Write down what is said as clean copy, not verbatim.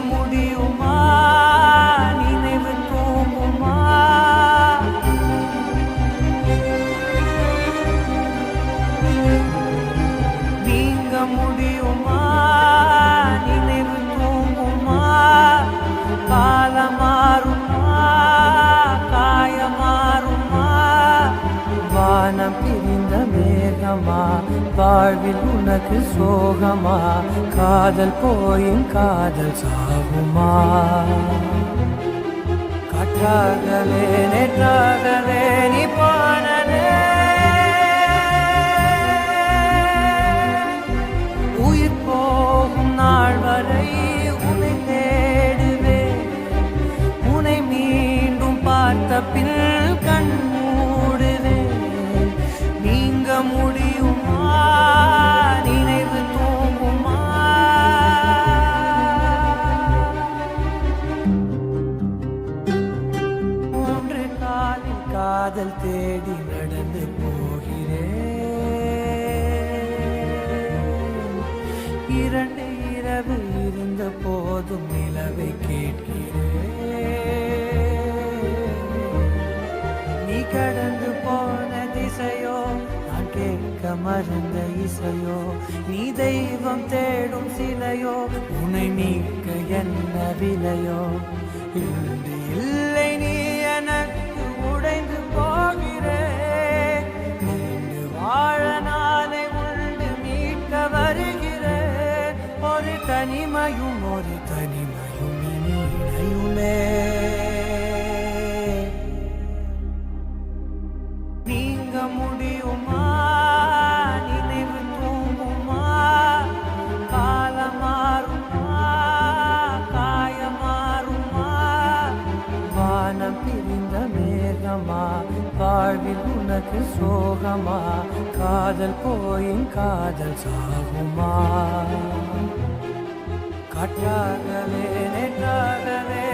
முடியுமா நினைவு தூங்குமா நீங்க முடியுமா நினைவு தூங்குமா காலமாறுமா காயமாறுமா வானம் பிரிந்த மேகமா வாழ்வில் உனக்கு சோகமா காதல் போயின் காதல் சாகுமா காற்றாகவே நேற்றாகவே நீ போனதே உயிர் போகும் நாள் வரை உன்னை தேடுவேன் உன்னை மீண்டும் பார்த்த பின் கண் மூடுவேன் நீங்க முடியுமா நினைவு தூங்குமா மூன்று காலில் காதல் தேடி நடந்து போகிறேன் இரண்டு இரவு இருந்த போதும் நிலவை கேட்கிறேன் நீ கடந்து போன திசையோ நான் கேட்க மறந்த இசையோ நீ தெய்வம் தேடும் சிலையோ உன்னை நீக்க என்ன விலையோ இன்று இல்லை நீ எனக்கு உடைந்து போகிறேன் நீண்டு வாழ நாளை உண்டு மீட்க வருகிறேன் ஒரு தனிமையும் இனி இணையுமே நீங்க முடியுமா நினைவு தூங்குமா காலமாறுமா காயமாறுமா வானம் பிரிந்த மேகமா வாழ்வில் உனக்கு சோகமா காதல் போயின் காதல் சாகுமா காற்றாகவே நேற்றாகவே